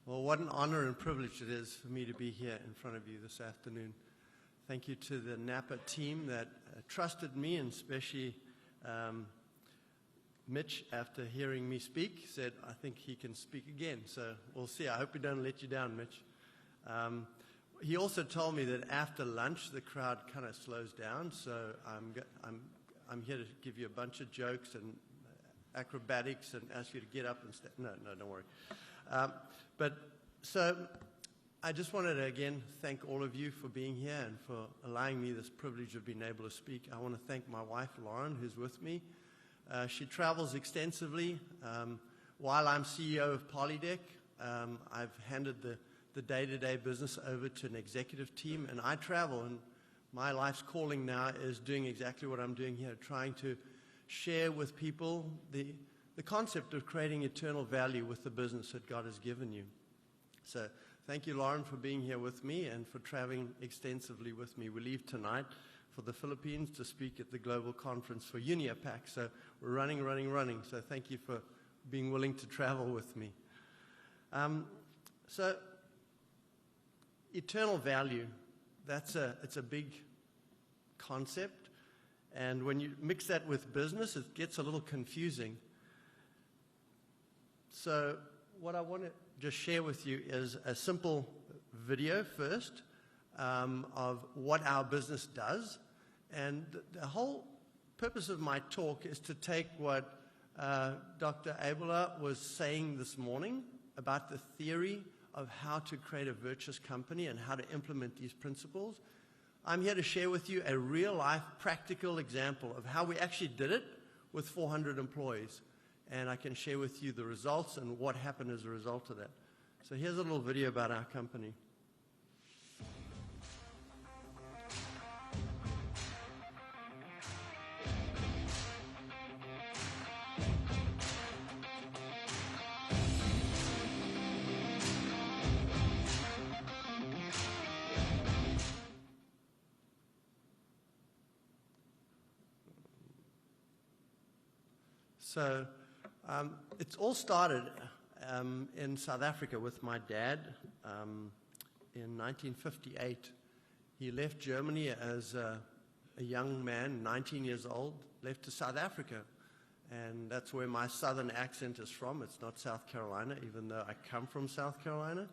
Well, what an honor and privilege it is for me to be here in front of you this afternoon. Thank you to the Napa team that trusted me, and especially Mitch, after hearing me speak, said, I think he can speak again. So we'll see. I hope we don't let you down, Mitch. He also told me that after lunch, the crowd kind of slows down. So I'm here to give you a bunch of jokes and acrobatics and ask you to get up and no, don't worry. So I just wanted to, again, thank all of you for being here and for allowing me this privilege of being able to speak. I want to thank my wife, Lauren, who's with me. She travels extensively. While I'm CEO of Polydeck, I've handed the day-to-day business over to an executive team, and I travel, and my life's calling now is doing exactly what I'm doing here, trying to share with people the concept of creating eternal value with the business that God has given you. So thank you, Lauren, for being here with me and for traveling extensively with me. We leave tonight for the Philippines to speak at the global conference for UniaPAC. So we're running. So thank you for being willing to travel with me. So eternal value, it's a big concept. And when you mix that with business, it gets a little confusing. So what I want to just share with you is a simple video first of what our business does. And the whole purpose of my talk is to take what Dr. Abela was saying this morning about the theory of how to create a virtuous company and how to implement these principles. I'm here to share with you a real-life practical example of how we actually did it with 400 employees. And I can share with you the results and what happened as a result of that. So here's a little video about our company. So it's all started in South Africa with my dad in 1958. He left Germany as a young man, 19 years old, left to South Africa. And that's where my southern accent is from. It's not South Carolina, even though I come from South Carolina.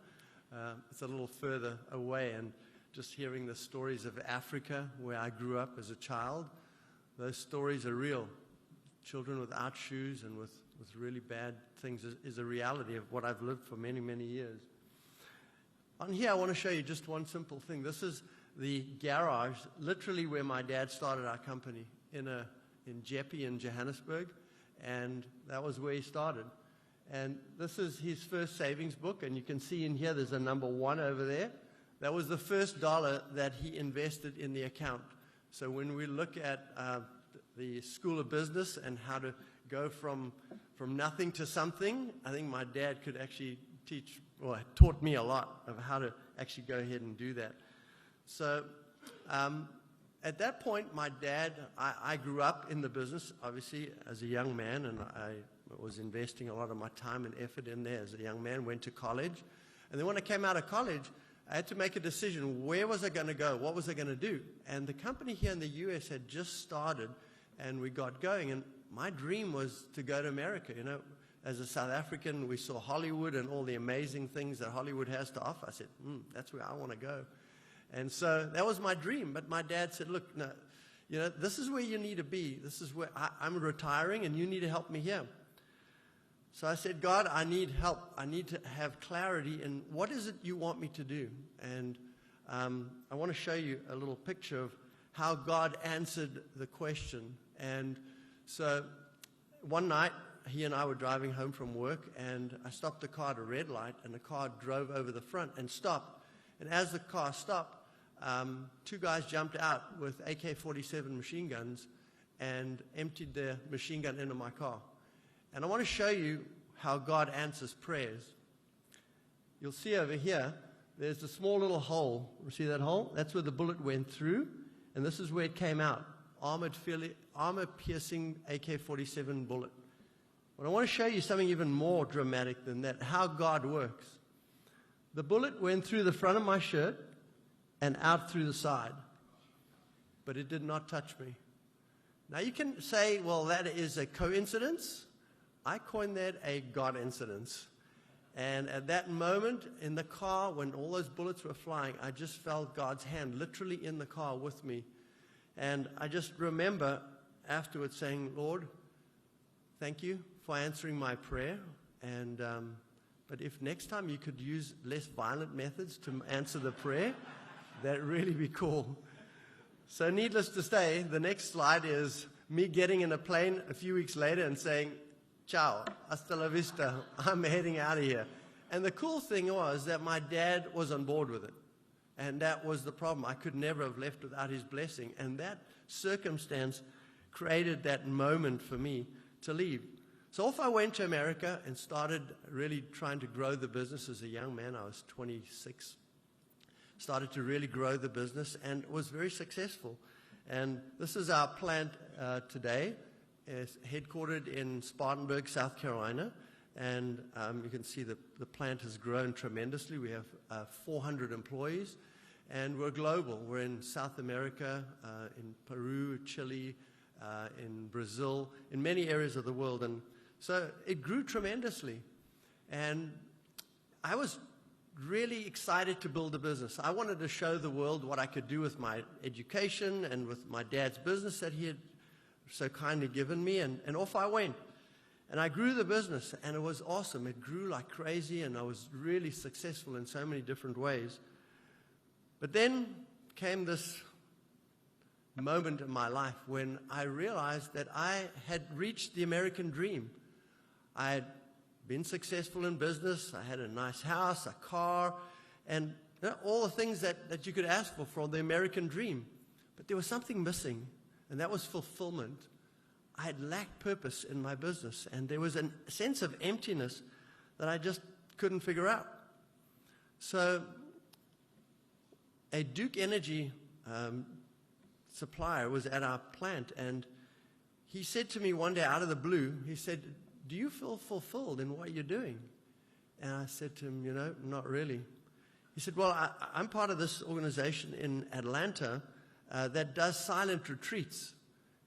It's a little further away. And just hearing the stories of Africa, where I grew up as a child, those stories are real. Children without shoes and with really bad things is a reality of what I've lived for many, many years. On here, I want to show you just one simple thing. This is the garage, literally where my dad started our company, in Jeppe in Johannesburg, and that was where he started. And this is his first savings book, and you can see in here there's a number 1 over there. That was the first dollar that he invested in the account. So when we look at the School of Business and how to go from nothing to something, I think my dad could actually taught me a lot of how to actually go ahead and do that. So at that point, my dad, I grew up in the business, obviously, as a young man, and I was investing a lot of my time and effort in there as a young man, went to college. And then when I came out of college, I had to make a decision. Where was I going to go? What was I going to do? And the company here in the U.S. had just started, and we got going. And my dream was to go to America. You know, as a South African, we saw Hollywood and all the amazing things that Hollywood has to offer. I said, that's where I want to go. And so that was my dream. But my dad said, look, no, you know, this is where you need to be. This is where I'm retiring, and you need to help me here. So I said, God, I need help. I need to have clarity in what is it you want me to do. And I want to show you a little picture of how God answered the question. And so one night, he and I were driving home from work, and I stopped the car at a red light, and the car drove over the front and stopped. And as the car stopped, 2 guys jumped out with AK-47 machine guns and emptied their machine gun into my car. And I want to show you how God answers prayers. You'll see over here, there's a small little hole. You see that hole? That's where the bullet went through, and this is where it came out. Armor-piercing AK-47 bullet. But I want to show you something even more dramatic than that, how God works. The bullet went through the front of my shirt and out through the side, but it did not touch me. Now you can say, well, that is a coincidence. I coined that a God incidence. And at that moment in the car, when all those bullets were flying, I just felt God's hand literally in the car with me. And I just remember afterwards saying, Lord, thank you for answering my prayer. And but if next time you could use less violent methods to answer the prayer, that'd really be cool. So needless to say, the next slide is me getting in a plane a few weeks later and saying, ciao, hasta la vista, I'm heading out of here. And the cool thing was that my dad was on board with it. And that was the problem. I could never have left without his blessing. And that circumstance created that moment for me to leave. So off I went to America and started really trying to grow the business as a young man. I was 26. Started to really grow the business and was very successful. And this is our plant today. It's headquartered in Spartanburg, South Carolina. And you can see the plant has grown tremendously. We have 400 employees. And we're global. We're in South America, in Peru, Chile, in Brazil, in many areas of the world. And so it grew tremendously. And I was really excited to build a business. I wanted to show the world what I could do with my education and with my dad's business that he had so kindly given me. And off I went. And I grew the business, and it was awesome. It grew like crazy, and I was really successful in so many different ways. But then came this moment in my life when I realized that I had reached the American dream. I had been successful in business. I had a nice house, a car, and all the things that you could ask for the American dream. But there was something missing, and that was fulfillment. I had lacked purpose in my business, and there was a sense of emptiness that I just couldn't figure out. So a Duke Energy supplier was at our plant, and he said to me one day out of the blue, he said, do you feel fulfilled in what you're doing? And I said to him, not really. He said, well, I'm part of this organization in Atlanta that does silent retreats.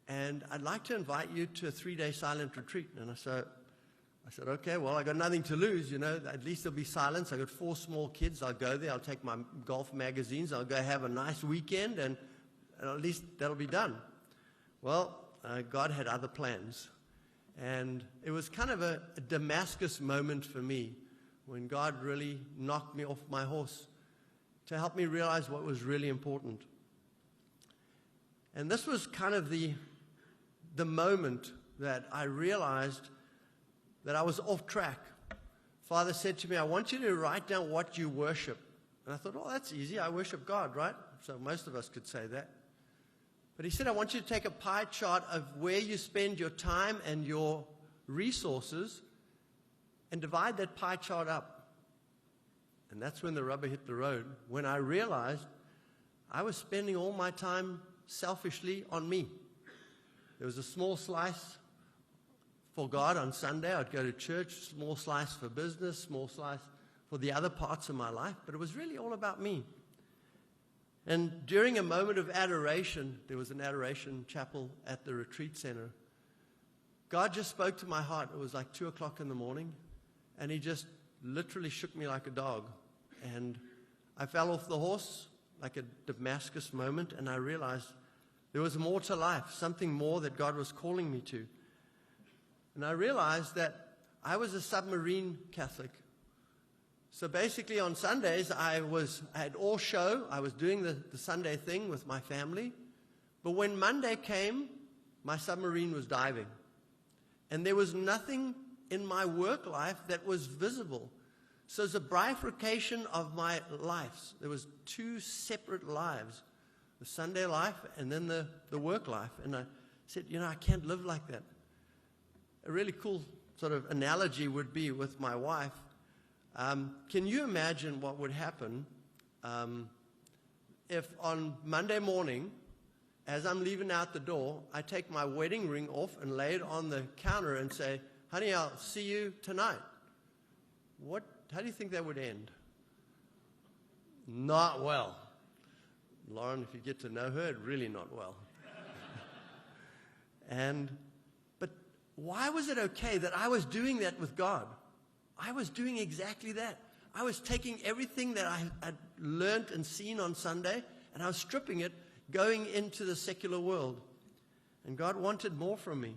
And I'd like to invite you to a 3-day silent retreat. And I said, okay, well, I got nothing to lose, at least there'll be silence. I got 4 small kids. I'll go there. I'll take my golf magazines. I'll go have a nice weekend, and at least that'll be done. Well, God had other plans. And it was kind of a Damascus moment for me when God really knocked me off my horse to help me realize what was really important. And this was kind of the moment that I realized that I was off track. Father said to me, I want you to write down what you worship. And I thought, oh, that's easy. I worship God, right? So most of us could say that. But he said, I want you to take a pie chart of where you spend your time and your resources and divide that pie chart up. And that's when the rubber hit the road, when I realized I was spending all my time selfishly on me. There was a small slice for God on Sunday. I'd go to church, small slice for business, small slice for the other parts of my life. But it was really all about me. And during a moment of adoration, there was an adoration chapel at the retreat center. God just spoke to my heart. It was like 2 o'clock in the morning. And he just literally shook me like a dog. And I fell off the horse like a Damascus moment. And I realized there was more to life, something more that God was calling me to. And I realized that I was a submarine Catholic. So basically on Sundays, I had all show. I was doing the Sunday thing with my family. But when Monday came, my submarine was diving. And there was nothing in my work life that was visible. So it's a bifurcation of my lives. There was 2 separate lives, the Sunday life and then the work life. And I said, I can't live like that. A really cool sort of analogy would be with my wife. Can you imagine what would happen if on Monday morning, as I'm leaving out the door, I take my wedding ring off and lay it on the counter and say, honey, I'll see you tonight? How do you think that would end? Not well. Lauren, if you get to know her, really not well. But why was it okay that I was doing that with God? I was doing exactly that. I was taking everything that I had learned and seen on Sunday, and I was stripping it, going into the secular world. And God wanted more from me.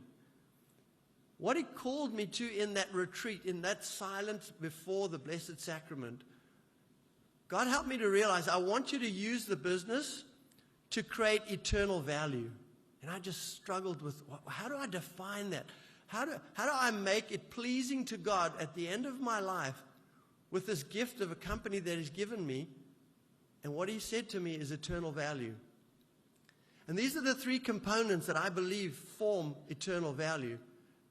What He called me to in that retreat, in that silence before the Blessed Sacrament, God helped me to realize, I want you to use the business to create eternal value. And I just struggled with, how do I define that? How do I make it pleasing to God at the end of my life with this gift of a company that He's given me? And what He said to me is eternal value. And these are the three components that I believe form eternal value.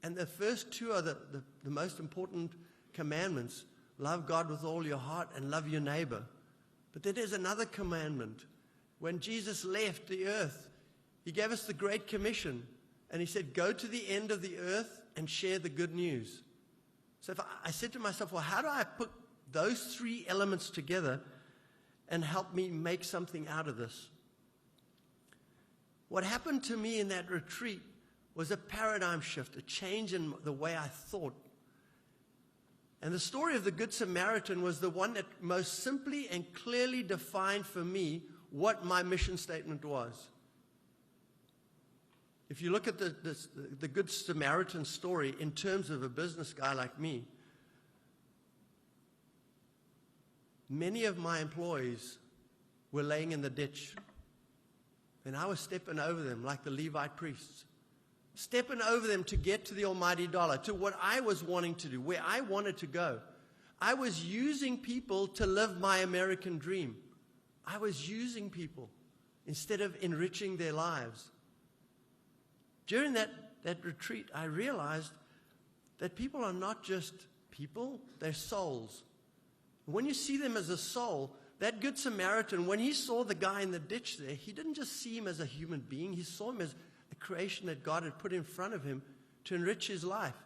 And the first two are the most important commandments. Love God with all your heart and love your neighbor. But then there's another commandment. When Jesus left the earth, He gave us the Great Commission. And He said, go to the end of the earth and share the good news. So if I said to myself, well, how do I put those three elements together and help me make something out of this? What happened to me in that retreat was a paradigm shift, a change in the way I thought. And the story of the Good Samaritan was the one that most simply and clearly defined for me what my mission statement was. If you look at the Good Samaritan story in terms of a business guy like me, many of my employees were laying in the ditch. And I was stepping over them like the Levite priests. Stepping over them to get to the almighty dollar, to what I was wanting to do, where I wanted to go. I was using people to live my American dream. I was using people instead of enriching their lives. During that retreat, I realized that people are not just people, they're souls. When you see them as a soul, that Good Samaritan, when he saw the guy in the ditch there, he didn't just see him as a human being, he saw him as a creation that God had put in front of him to enrich his life.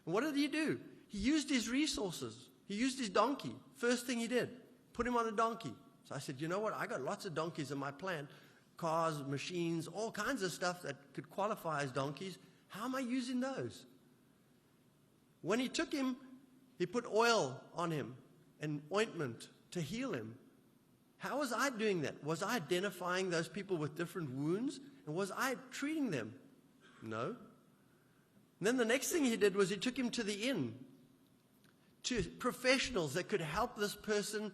And what did he do? He used his resources. He used his donkey. First thing he did, put him on a donkey. So I said, you know what? I got lots of donkeys in my plant. Cars, machines, all kinds of stuff that could qualify as donkeys. How am I using those? When he took him, he put oil on him and ointment to heal him. How was I doing that? Was I identifying those people with different wounds? And was I treating them? No. And then the next thing he did was he took him to the inn, to professionals that could help this person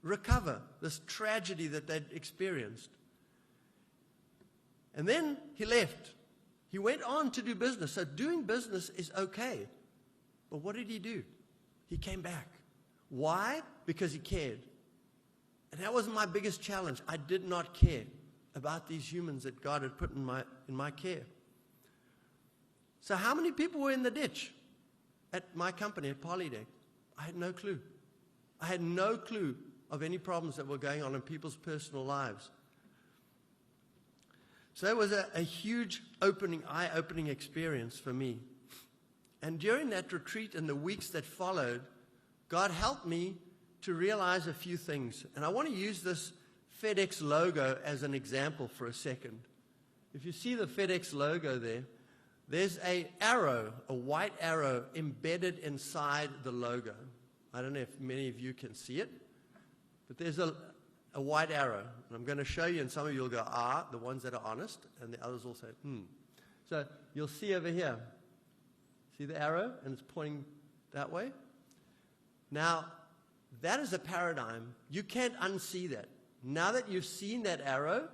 recover this tragedy that they'd experienced. And then he left. He went on to do business. So doing business is okay. But what did he do? He came back. Why? Because he cared. And that was my biggest challenge. I did not care about these humans that God had put in my care. So how many people were in the ditch at my company, at Polydeck? I had no clue. I had no clue of any problems that were going on in people's personal lives. So it was a huge eye-opening experience for me. And during that retreat and the weeks that followed, God helped me to realize a few things. And I want to use this FedEx logo as an example for a second. If you see the FedEx logo there, there's an arrow, a white arrow embedded inside the logo. I don't know if many of you can see it, but there's a white arrow. And I'm going to show you, and some of you will go, the ones that are honest, and the others will say, So you'll see over here, see the arrow, and it's pointing that way? Now, that is a paradigm. You can't unsee that. Now that you've seen that arrow,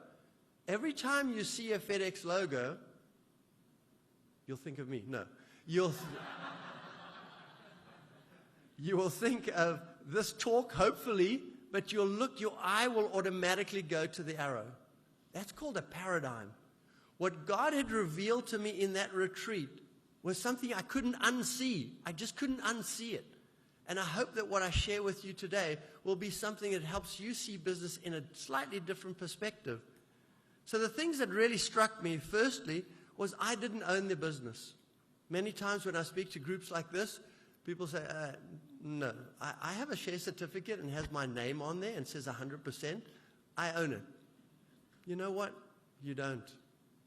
every time you see a FedEx logo, you'll think of me. No. You will think of this talk, hopefully, but your eye will automatically go to the arrow. That's called a paradigm. What God had revealed to me in that retreat was something I couldn't unsee. I just couldn't unsee it. And I hope that what I share with you today will be something that helps you see business in a slightly different perspective. So the things that really struck me, firstly, was I didn't own the business. Many times when I speak to groups like this, people say, No. I have a share certificate and has my name on there and says 100%. I own it. You know what? You don't.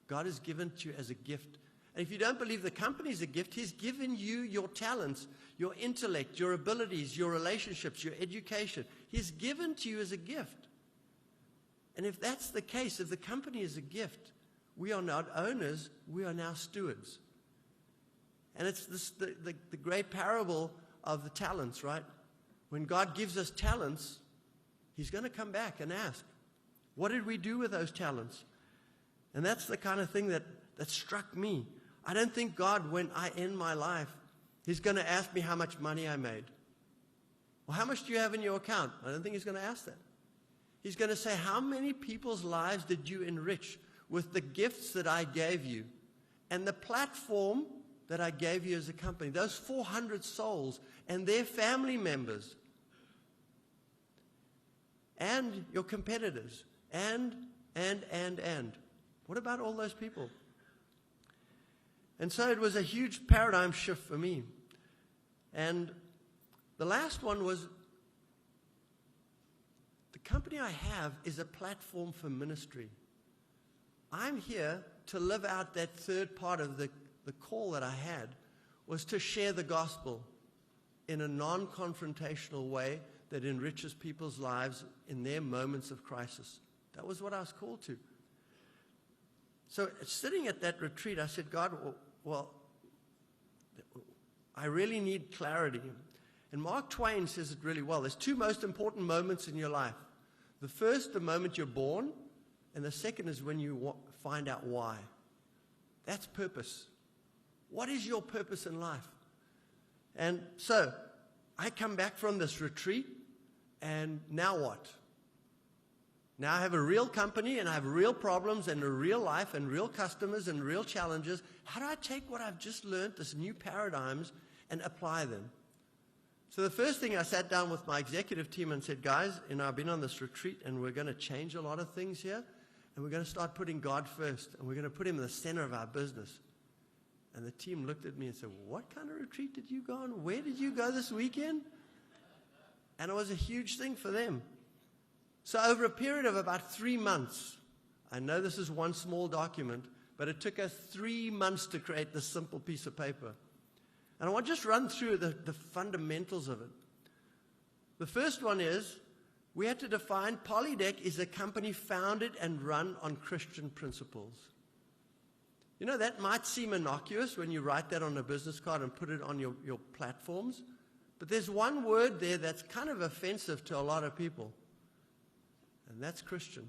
God has given to you as a gift. And if you don't believe the company is a gift, He's given you your talents, your intellect, your abilities, your relationships, your education. He's given to you as a gift. And if that's the case, if the company is a gift, we are not owners, we are now stewards. And it's the great parable of the talents, right? When God gives us talents, He's going to come back and ask, what did we do with those talents? And that's the kind of thing that struck me. I don't think God, when I end my life, He's going to ask me how much money I made. Well, how much do you have in your account? I don't think He's going to ask that. He's going to say, how many people's lives did you enrich with the gifts that I gave you and the platform that I gave you as a company? Those 400 souls and their family members and your competitors and. What about all those people? And so it was a huge paradigm shift for me. And the last one was, the company I have is a platform for ministry. I'm here to live out that third part of the call that I had, was to share the gospel in a non-confrontational way that enriches people's lives in their moments of crisis. That was what I was called to. So sitting at that retreat, I said, God, well, I really need clarity. And Mark Twain says it really well. There's two most important moments in your life. The first, the moment you're born, and the second is when you find out why. That's purpose. What is your purpose in life? And so I come back from this retreat, and now what? Now I have a real company, and I have real problems, and a real life, and real customers, and real challenges. How do I take what I've just learned, this new paradigms, and apply them? So the first thing, I sat down with my executive team and said, guys, I've been on this retreat, and we're going to change a lot of things here, and we're going to start putting God first, and we're going to put Him in the center of our business. And the team looked at me and said, what kind of retreat did you go on? Where did you go this weekend? And it was a huge thing for them. So over a period of about 3 months, I know this is one small document, but it took us 3 months to create this simple piece of paper. And I want to just run through the fundamentals of it. The first one is, we had to define Polydeck is a company founded and run on Christian principles. You know, that might seem innocuous when you write that on a business card and put it on your platforms, but there's one word there that's kind of offensive to a lot of people. And that's Christian.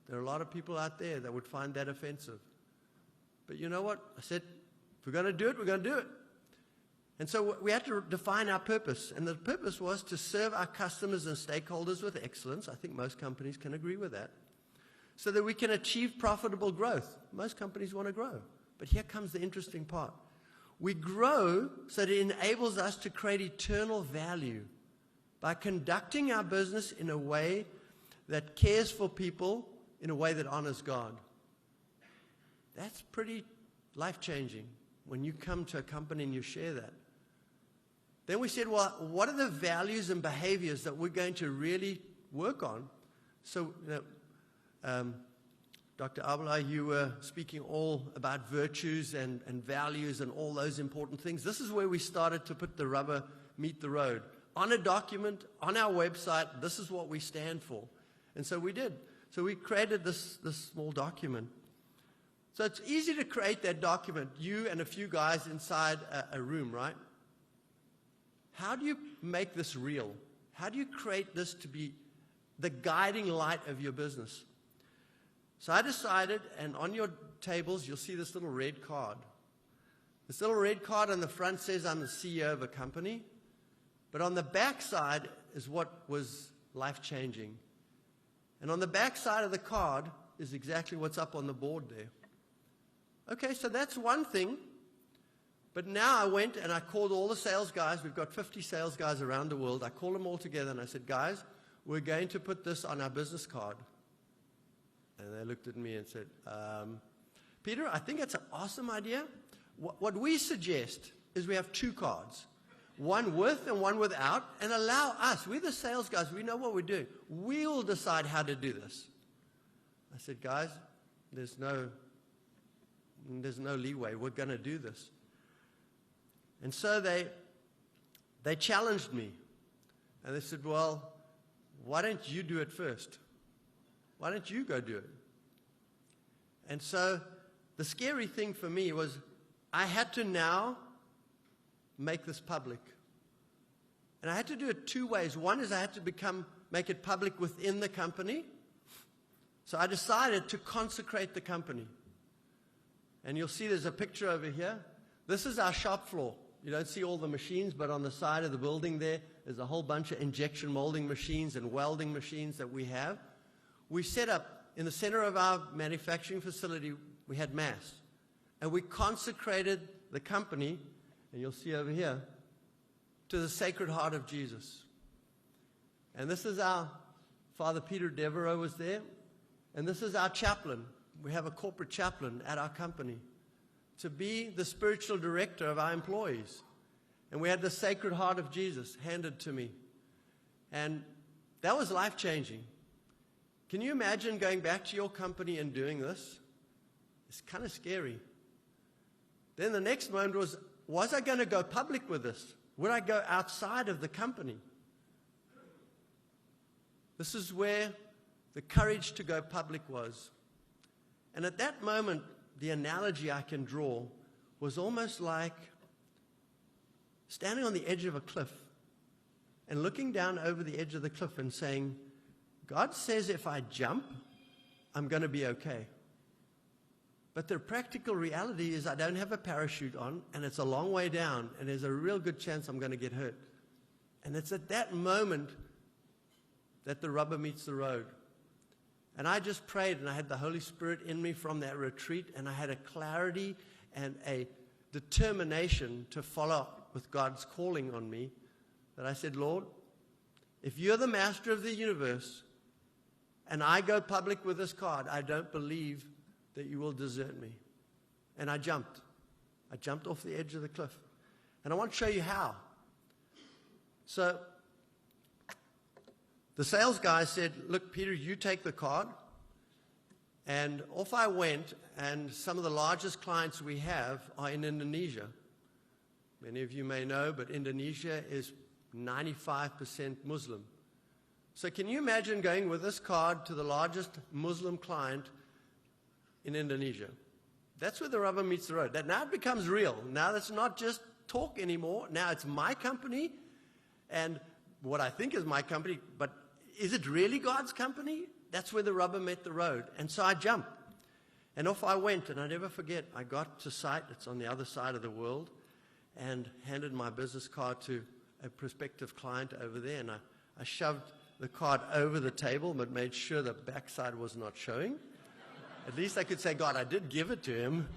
There are a lot of people out there that would find that offensive. But you know what? I said, if we're going to do it, we're going to do it. And so we had to define our purpose. And the purpose was to serve our customers and stakeholders with excellence. I think most companies can agree with that. So that we can achieve profitable growth. Most companies want to grow. But here comes the interesting part. We grow so that it enables us to create eternal value by conducting our business in a way that cares for people, in a way that honors God. That's pretty life-changing when you come to a company and you share that. Then we said, well, what are the values and behaviors that we're going to really work on? So, Dr. Abela, you were speaking all about virtues and values and all those important things. This is where we started to put the rubber meet the road. On a document, on our website, this is what we stand for. And so we did. So we created this small document. So it's easy to create that document, you and a few guys inside a room, right? How do you make this real? How do you create this to be the guiding light of your business? So I decided, and on your tables, you'll see this little red card. This little red card on the front says I'm the CEO of a company, but on the back side is what was life-changing. And on the back side of the card is exactly what's up on the board there. Okay, so that's one thing. But now I went and I called all the sales guys. We've got 50 sales guys around the world. I called them all together and I said, guys, we're going to put this on our business card. And they looked at me and said, Peter, I think it's an awesome idea. What we suggest is we have 2 cards. one with and one without, and allow us, we're the sales guys, we know what we're doing. We'll decide how to do this. I said, guys, there's no leeway. We're going to do this. And so they challenged me. And they said, well, why don't you do it first? Why don't you go do it? And so the scary thing for me was I had to now make this public. And I had to do it two ways. One is I had to make it public within the company. So I decided to consecrate the company. And you'll see there's a picture over here. This is our shop floor. You don't see all the machines, but on the side of the building there's a whole bunch of injection molding machines and welding machines that we have. We set up, in the center of our manufacturing facility, we had Mass. And we consecrated the company, and you'll see over here, to the Sacred Heart of Jesus. And this is our Father Peter Devereaux was there. And this is our chaplain. We have a corporate chaplain at our company to be the spiritual director of our employees. And we had the Sacred Heart of Jesus handed to me. And that was life-changing. Can you imagine going back to your company and doing this? It's kind of scary. Then the next moment was I going to go public with this? Would I go outside of the company? This is where the courage to go public was. And at that moment, the analogy I can draw was almost like standing on the edge of a cliff and looking down over the edge of the cliff and saying, God says if I jump, I'm going to be okay. But the practical reality is I don't have a parachute on, and it's a long way down, and there's a real good chance I'm going to get hurt. And it's at that moment that the rubber meets the road. And I just prayed, and I had the Holy Spirit in me from that retreat, and I had a clarity and a determination to follow with God's calling on me, that I said, Lord, if you're the master of the universe, and I go public with this card, I don't believe that you will desert me. And I jumped. I jumped off the edge of the cliff. And I want to show you how. So the sales guy said, look, Peter, you take the card. And off I went, and some of the largest clients we have are in Indonesia. Many of you may know, but Indonesia is 95% Muslim. So can you imagine going with this card to the largest Muslim client in Indonesia? That's where the rubber meets the road. That now it becomes real. Now it's not just talk anymore. Now it's my company and what I think is my company, but is it really God's company? That's where the rubber met the road. And so I jumped. And off I went, and I never forget, I got to site, it's on the other side of the world, and handed my business card to a prospective client over there, and I shoved the card over the table, but made sure the backside was not showing. At least I could say, God, I did give it to him.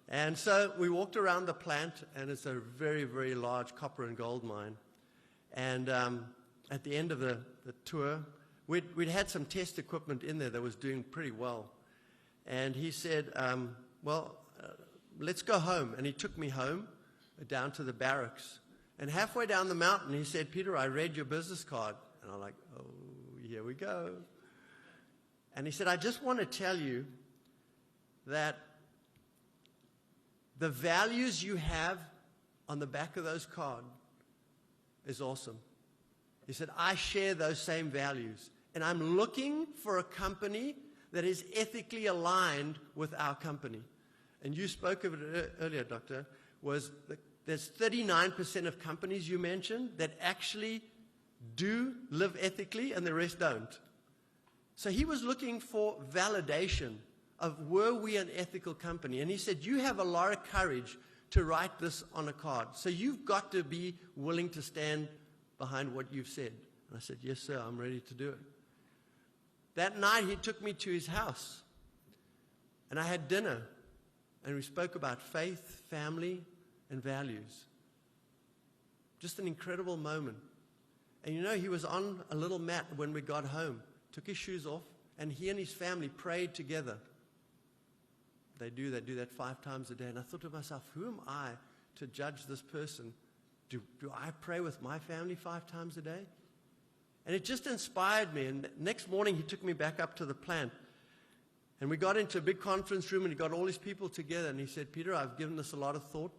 And so we walked around the plant, and it's a very, very large copper and gold mine. And at the end of the tour, we'd had some test equipment in there that was doing pretty well. And he said, let's go home. And he took me home, down to the barracks. And halfway down the mountain, he said, Peter, I read your business card. And I'm like, oh, here we go. And he said, I just want to tell you that the values you have on the back of those cards is awesome. He said, I share those same values. And I'm looking for a company that is ethically aligned with our company. And you spoke of it earlier, Doctor, there's 39% of companies you mentioned that actually do live ethically and the rest don't. So he was looking for validation of were we an ethical company. And he said, you have a lot of courage to write this on a card. So you've got to be willing to stand behind what you've said. And I said, yes, sir, I'm ready to do it. That night he took me to his house. And I had dinner. And we spoke about faith, family, and values. Just an incredible moment. And you know, he was on a little mat when we got home, took his shoes off, and he and his family prayed together. They do that 5 times a day. And I thought to myself, who am I to judge this person do I pray with my family 5 times a day? And it just inspired me. And next morning, he took me back up to the plant. And we got into a big conference room, and he got all these people together. And he said, Peter, I've given this a lot of thought.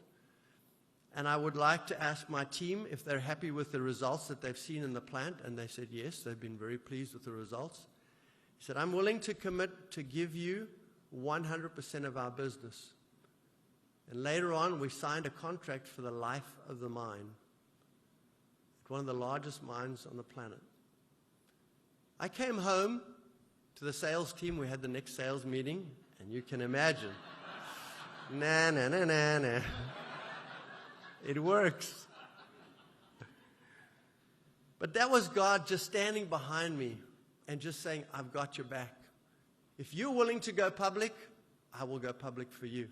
And I would like to ask my team if they're happy with the results that they've seen in the plant. And they said, yes, they've been very pleased with the results. He said, I'm willing to commit to give you 100% of our business. And later on, we signed a contract for the life of the mine at one of the largest mines on the planet. I came home to the sales team. We had the next sales meeting, and you can imagine. Nah. It works. But that was God just standing behind me and just saying, I've got your back. If you're willing to go public, I will go public for you.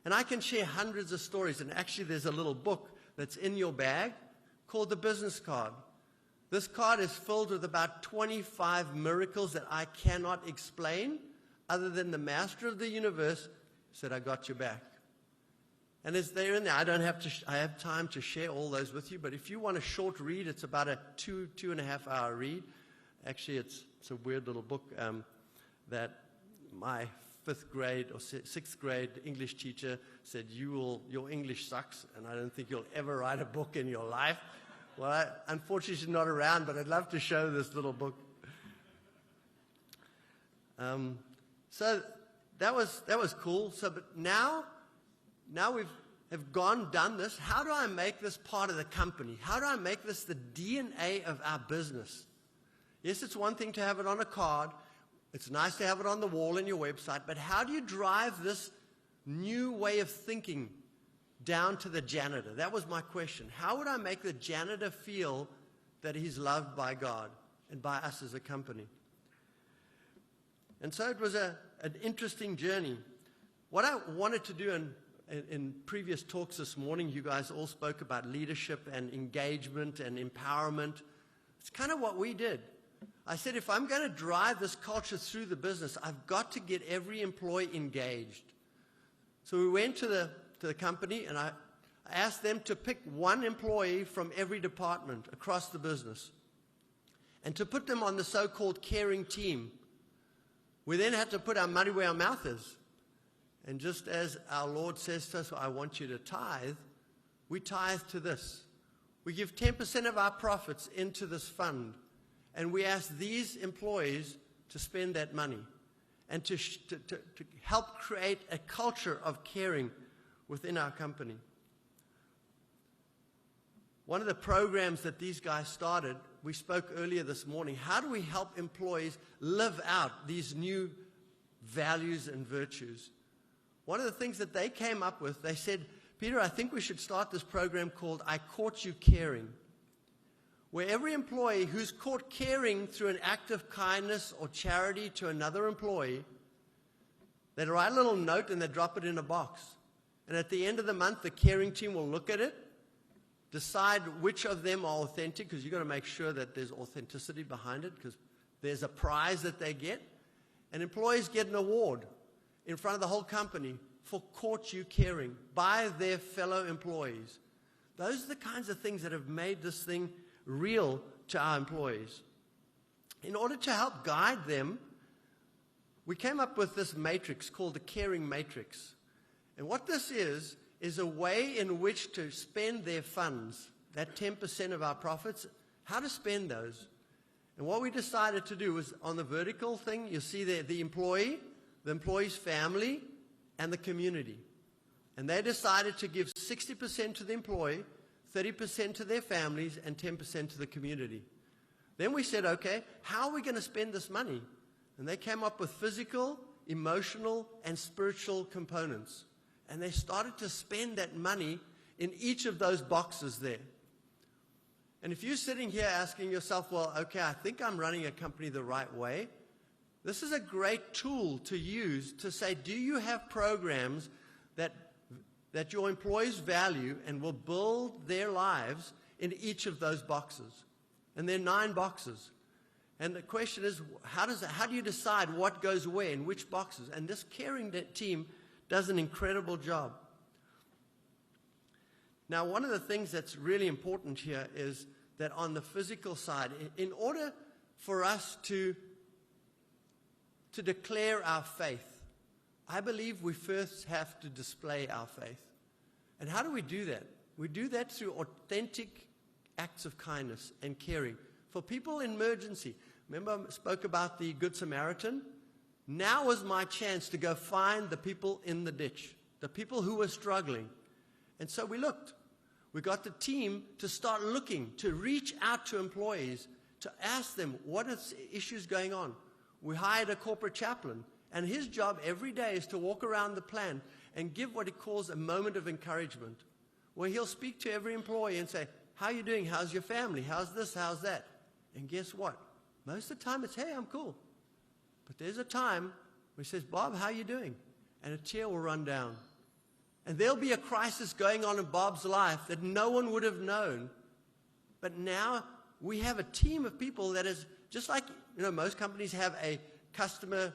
And I can share hundreds of stories. And actually, there's a little book that's in your bag called the business card. This card is filled with about 25 miracles that I cannot explain, other than the master of the universe said, I got your back. And it's there in there. I have time to share all those with you. But if you want a short read, it's about a 2.5 hour read. Actually, it's a weird little book that my 5th grade or 6th grade English teacher said, your English sucks, and I don't think you'll ever write a book in your life. Well, unfortunately, she's not around, but I'd love to show this little book. So that was cool. So, but now we've done this. How do I make this part of the company? How do I make this the DNA of our business? Yes, it's one thing to have it on a card. It's nice to have it on the wall in your website, but how do you drive this new way of thinking down to the janitor? That was my question. How would I make the janitor feel that he's loved by God and by us as a company? And so it was an interesting journey. What I wanted to do in previous talks this morning, you guys all spoke about leadership and engagement and empowerment. It's kind of what we did. I said, if I'm going to drive this culture through the business, I've got to get every employee engaged. So we went to the company, and I asked them to pick one employee from every department across the business and to put them on the so-called caring team. We then had to put our money where our mouth is. And just as our Lord says to us, I want you to tithe, we tithe to this. We give 10% of our profits into this fund. And we ask these employees to spend that money and to help create a culture of caring within our company. One of the programs that these guys started, we spoke earlier this morning, how do we help employees live out these new values and virtues? One of the things that they came up with, they said, Peter, I think we should start this program called I Caught You Caring, where every employee who's caught caring through an act of kindness or charity to another employee, they write a little note and they drop it in a box. And at the end of the month, the caring team will look at it, decide which of them are authentic, because you've got to make sure that there's authenticity behind it, because there's a prize that they get. And employees get an award in front of the whole company for Caught You Caring by their fellow employees. Those are the kinds of things that have made this thing real to our employees. In order to help guide them, we came up with this matrix called the Caring Matrix. And what this is a way in which to spend their funds, that 10% of our profits, how to spend those. And what we decided to do was on the vertical thing, you see there the employee, the employee's family, and the community. And they decided to give 60% to the employee, 30% to their families, and 10% to the community. Then we said, okay, how are we going to spend this money? And they came up with physical, emotional, and spiritual components. And they started to spend that money in each of those boxes there. And if you're sitting here asking yourself, well, okay, I think I'm running a company the right way, this is a great tool to use to say, do you have programs that your employees value and will build their lives in each of those boxes? And there are 9 boxes. And the question is, how do you decide what goes where in which boxes? And this caring team does an incredible job. Now, one of the things that's really important here is that on the physical side, in order for us to declare our faith, I believe we first have to display our faith. And how do we do that? We do that through authentic acts of kindness and caring for people in emergency. Remember I spoke about the Good Samaritan? Now was my chance to go find the people in the ditch, the people who were struggling. And so we looked. We got the team to start looking, to reach out to employees, to ask them what is issues going on. We hired a corporate chaplain, and his job every day is to walk around the plant and give what he calls a moment of encouragement, where he'll speak to every employee and say, how are you doing? How's your family? How's this? How's that? And guess what? Most of the time it's, hey, I'm cool. But there's a time where he says, Bob, how are you doing? And a tear will run down. And there'll be a crisis going on in Bob's life that no one would have known. But now we have a team of people that is just like, most companies have a customer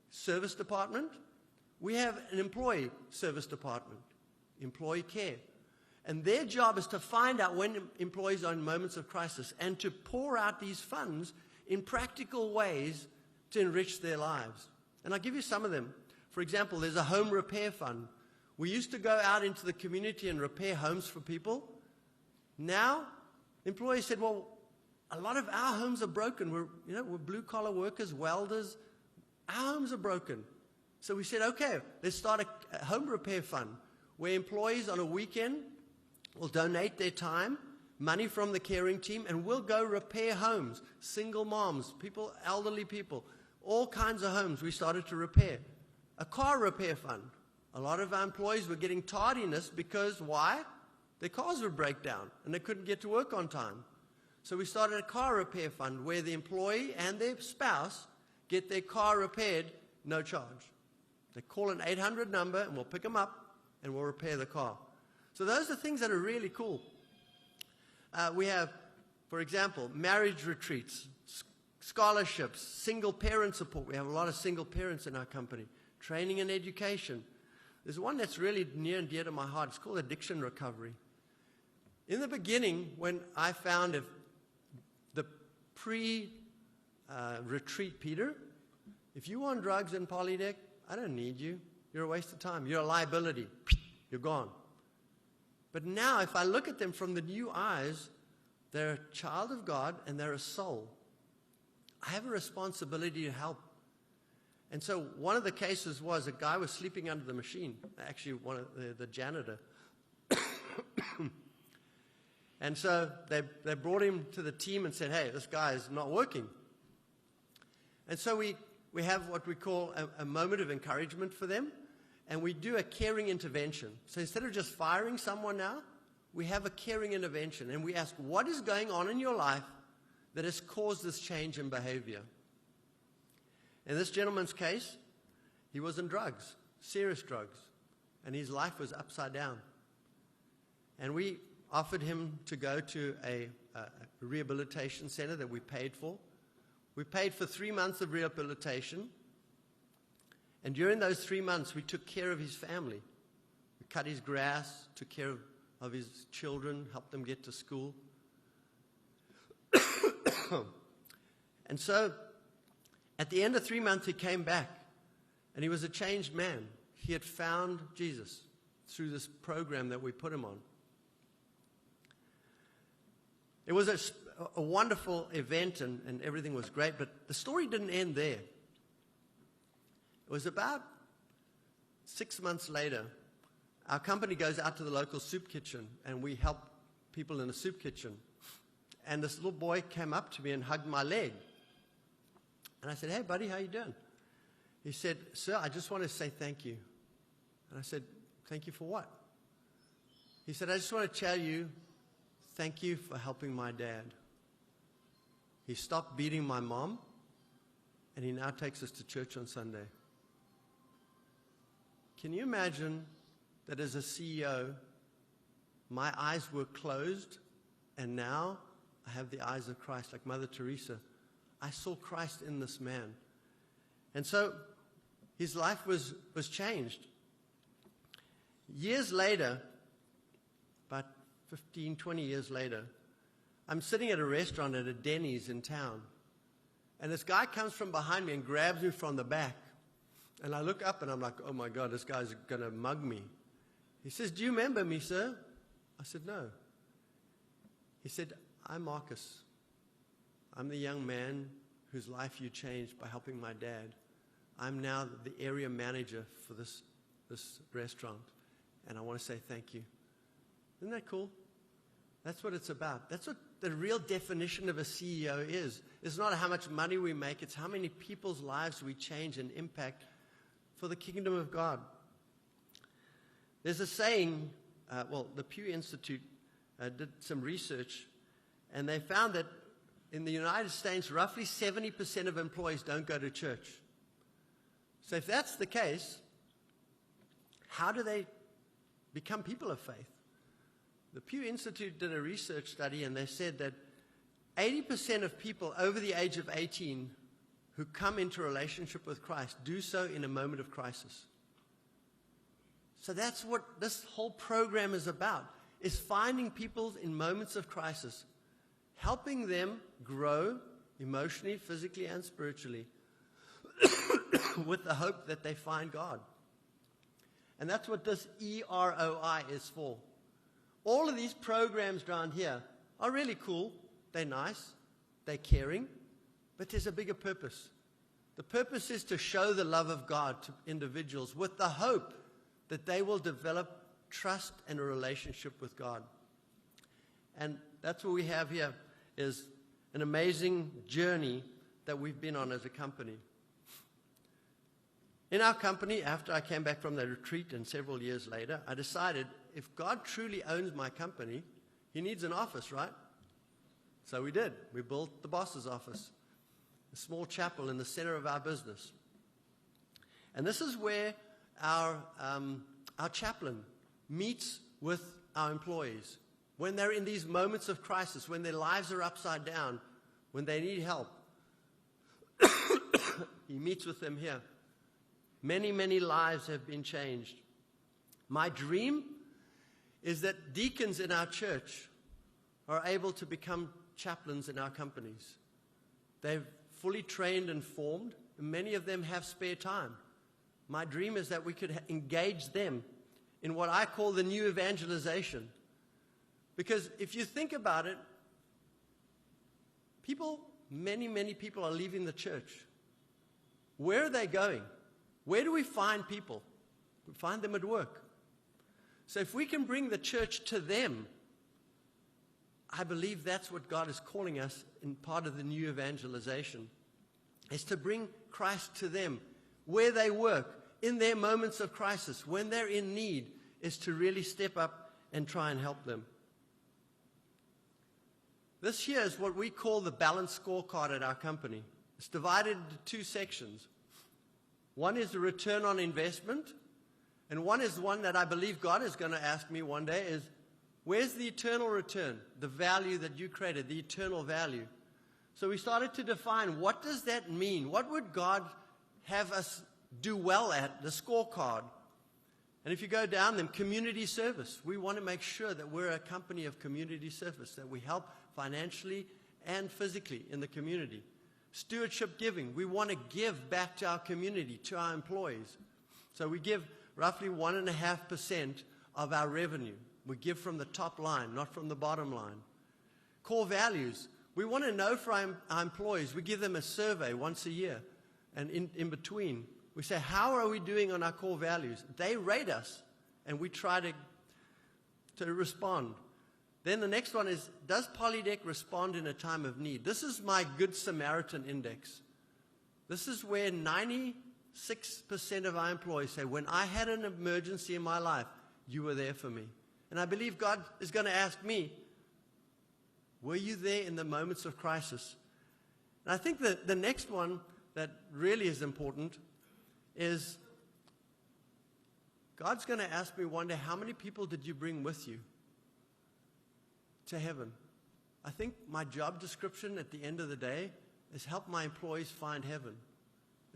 service department. We have an employee service department, employee care. And their job is to find out when employees are in moments of crisis and to pour out these funds in practical ways to enrich their lives. And I'll give you some of them. For example, there's a home repair fund. We used to go out into the community and repair homes for people. Now, employees said, well, a lot of our homes are broken. We're blue-collar workers, welders. Our homes are broken. So we said, okay, let's start a home repair fund where employees on a weekend will donate their time, money from the caring team, and we'll go repair homes, single moms, people, elderly people, all kinds of homes we started to repair. A car repair fund. A lot of our employees were getting tardiness because, why? Their cars would break down and they couldn't get to work on time. So we started a car repair fund where the employee and their spouse get their car repaired, no charge. They call an 800 number and we'll pick them up and we'll repair the car. So those are things that are really cool. We have, for example, marriage retreats, scholarships, single parent support. We have a lot of single parents in our company. Training and education. There's one that's really near and dear to my heart. It's called addiction recovery. In the beginning, when I found the pre-retreat Peter, if you want drugs in Polydeck, I don't need you. You're a waste of time. You're a liability. You're gone. But now, if I look at them from the new eyes, they're a child of God and they're a soul. I have a responsibility to help. And so one of the cases was a guy was sleeping under the machine, actually one of the janitor. And so they brought him to the team and said, hey, this guy is not working. And so we have what we call a moment of encouragement for them, and we do a caring intervention. So instead of just firing someone now, we have a caring intervention, and we ask, what is going on in your life that has caused this change in behavior? In this gentleman's case, he was in drugs, serious drugs, and his life was upside down. And we offered him to go to a rehabilitation center that we paid for. We paid for 3 months of rehabilitation, and during those 3 months, we took care of his family. We cut his grass, took care of his children, helped them get to school. And so, at the end of 3 months, he came back, and he was a changed man. He had found Jesus through this program that we put him on. It was a wonderful event, and everything was great, but the story didn't end there. It was about 6 months later, our company goes out to the local soup kitchen, and we help people in the soup kitchen. And this little boy came up to me and hugged my leg. And I said, hey, buddy, how you doing? He said, sir, I just want to say thank you. And I said, thank you for what? He said, I just want to tell you, thank you for helping my dad. He stopped beating my mom, and he now takes us to church on Sunday. Can you imagine that as a CEO, my eyes were closed, and now I have the eyes of Christ, like Mother Teresa. I saw Christ in this man. And so his life was changed. Years later, about 15, 20 years later, I'm sitting at a restaurant at a Denny's in town. And this guy comes from behind me and grabs me from the back. And I look up and I'm like, oh my God, this guy's going to mug me. He says, do you remember me, sir? I said, no. He said, I'm Marcus. I'm the young man whose life you changed by helping my dad. I'm now the area manager for this restaurant. And I want to say thank you. Isn't that cool? That's what it's about. That's what the real definition of a CEO is. It's not how much money we make. It's how many people's lives we change and impact for the kingdom of God. There's a saying, the Pew Institute did some research, and they found that in the United States, roughly 70% of employees don't go to church. So if that's the case, how do they become people of faith? The Pew Institute did a research study, and they said that 80% of people over the age of 18 who come into a relationship with Christ do so in a moment of crisis. So that's what this whole program is about, is finding people in moments of crisis, helping them grow emotionally, physically, and spiritually with the hope that they find God. And that's what this EROI is for. All of these programs down here are really cool. They're nice. They're caring. But there's a bigger purpose. The purpose is to show the love of God to individuals with the hope that they will develop trust and a relationship with God. And that's what we have here, is an amazing journey that we've been on as a company. In our company, after I came back from the retreat and several years later, I decided if God truly owns my company, he needs an office, right? So we did. We built the boss's office, a small chapel in the center of our business. And this is where our chaplain meets with our employees when they're in these moments of crisis, when their lives are upside down, when they need help. He meets with them here. Many, many lives have been changed. My dream is that deacons in our church are able to become chaplains in our companies. They've fully trained and formed, and many of them have spare time. My dream is that we could engage them in what I call the new evangelization. Because if you think about it, many, many people are leaving the church. Where are they going? Where do we find people? We find them at work. So if we can bring the church to them, I believe that's what God is calling us in part of the new evangelization, is to bring Christ to them, where they work, in their moments of crisis, when they're in need, is to really step up and try and help them. This here is what we call the balanced scorecard at our company. It's divided into two sections. One is the return on investment, and one is the one that I believe God is going to ask me one day is, where's the eternal return, the value that you created, the eternal value? So we started to define, what does that mean? What would God have us do well at, the scorecard? And if you go down them, community service. We want to make sure that we're a company of community service, that we help financially and physically in the community. Stewardship giving. We want to give back to our community, to our employees. So we give roughly 1.5% of our revenue. We give from the top line, not from the bottom line. Core values. We want to know for our employees. We give them a survey once a year. And in between, we say, how are we doing on our core values? They rate us, and we try to respond. Then the next one is, does Polydeck respond in a time of need? This is my Good Samaritan index. This is where 96% of our employees say, when I had an emergency in my life, you were there for me. And I believe God is going to ask me, were you there in the moments of crisis? And I think that the next one that really is important is, God's going to ask me one day, how many people did you bring with you to heaven? I think my job description at the end of the day is help my employees find heaven.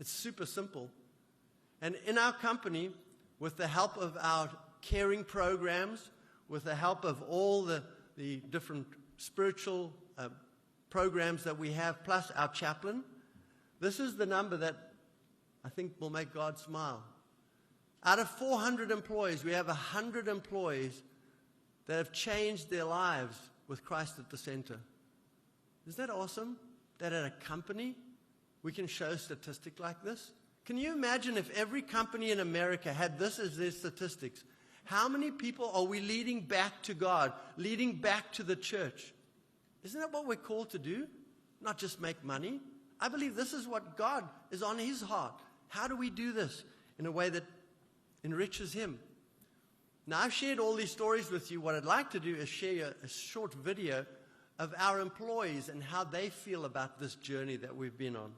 It's super simple. And in our company, with the help of our caring programs, with the help of all the different spiritual programs that we have, plus our chaplain, this is the number that I think will make God smile. Out of 400 employees, we have 100 employees that have changed their lives with Christ at the center. Isn't that awesome? That at a company, we can show a statistic like this? Can you imagine if every company in America had this as their statistics? How many people are we leading back to God, leading back to the church? Isn't that what we're called to do? Not just make money. I believe this is what God is on His heart. How do we do this in a way that enriches Him? Now, I've shared all these stories with you. What I'd like to do is share a short video of our employees and how they feel about this journey that we've been on.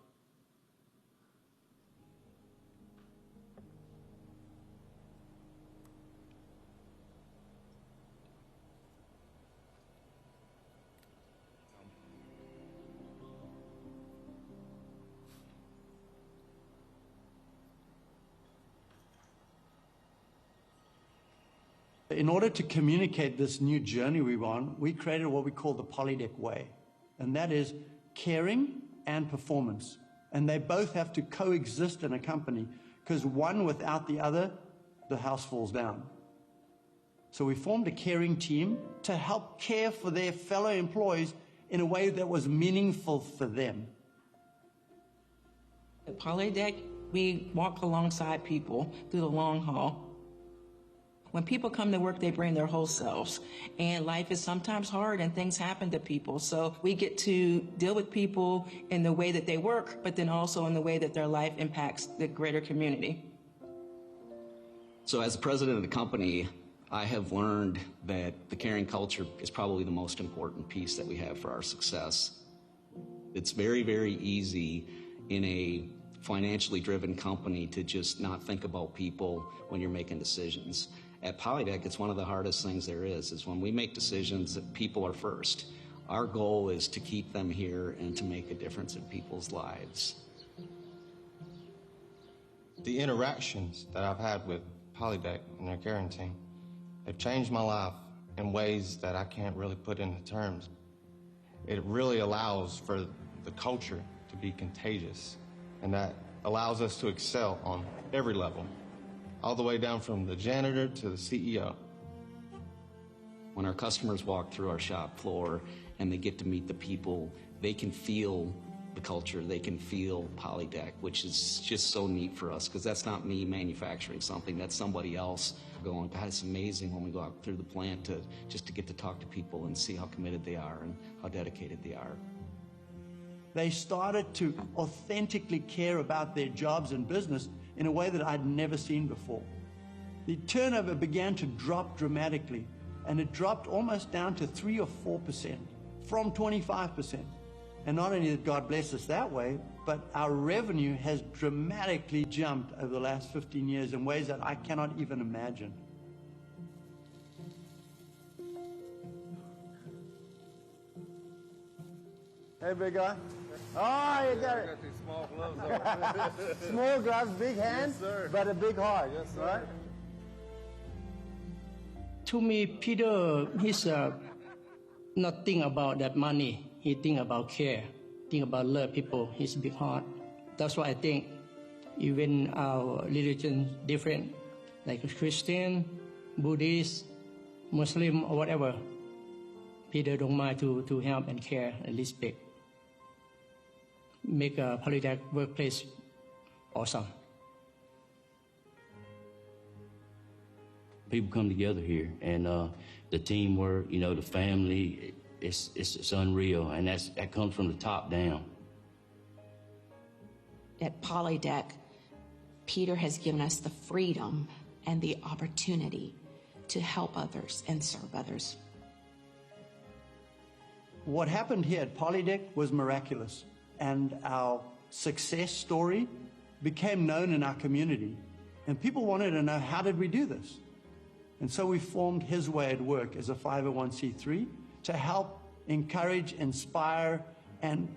In order to communicate this new journey we're on, we created what we call the Polydeck Way. And that is caring and performance. And they both have to coexist in a company, because one without the other, the house falls down. So we formed a caring team to help care for their fellow employees in a way that was meaningful for them. At Polydeck, we walk alongside people through the long haul. When people come to work, they bring their whole selves. And life is sometimes hard and things happen to people. So we get to deal with people in the way that they work, but then also in the way that their life impacts the greater community. So as the president of the company, I have learned that the caring culture is probably the most important piece that we have for our success. It's very, very easy in a financially driven company to just not think about people when you're making decisions. At Polydeck, it's one of the hardest things there is when we make decisions that people are first. Our goal is to keep them here and to make a difference in people's lives. The interactions that I've had with Polydeck and their caring team, they've changed my life in ways that I can't really put into terms. It really allows for the culture to be contagious, and that allows us to excel on every level, all the way down from the janitor to the CEO. When our customers walk through our shop floor and they get to meet the people, they can feel the culture, they can feel Polydeck, which is just so neat for us, because that's not me manufacturing something, that's somebody else going, God, it's amazing when we go out through the plant just to get to talk to people and see how committed they are and how dedicated they are. They started to authentically care about their jobs and business in a way that I'd never seen before. The turnover began to drop dramatically, and it dropped almost down to 3 or 4% from 25%. And not only did God bless us that way, but our revenue has dramatically jumped over the last 15 years in ways that I cannot even imagine. Hey, big guy. Oh, you got it. Got these small gloves on. Small gloves, big hands, sir. but a big heart. Yes, sir. Right? To me, Peter, he's not think about that money. He think about care, think about love people. He's big heart. That's why I think even our religion different, like Christian, Buddhist, Muslim, or whatever. Peter don't mind to help and care and respect. Make a Polydeck workplace awesome. People come together here, and the teamwork, you know, the family, it's unreal, and that comes from the top down. At Polydeck, Peter has given us the freedom and the opportunity to help others and serve others. What happened here at Polydeck was miraculous, and our success story became known in our community. And people wanted to know, how did we do this? And so we formed His Way at Work as a 501c3 to help encourage, inspire, and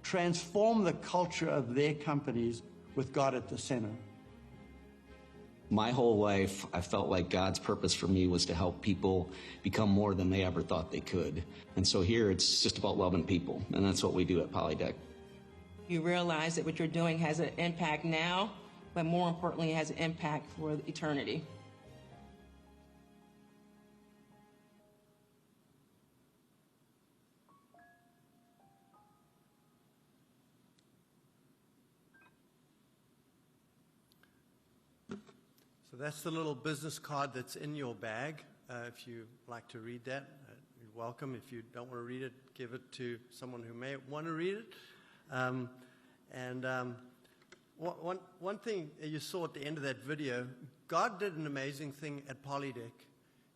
transform the culture of their companies with God at the center. My whole life, I felt like God's purpose for me was to help people become more than they ever thought they could. And so here, it's just about loving people, and that's what we do at Polydeck. You realize that what you're doing has an impact now, but more importantly, it has an impact for eternity. So that's the little business card that's in your bag. If you like to read that, you're welcome. If you don't want to read it, give it to someone who may want to read it. One thing you saw at the end of that video, God did an amazing thing at Polydeck.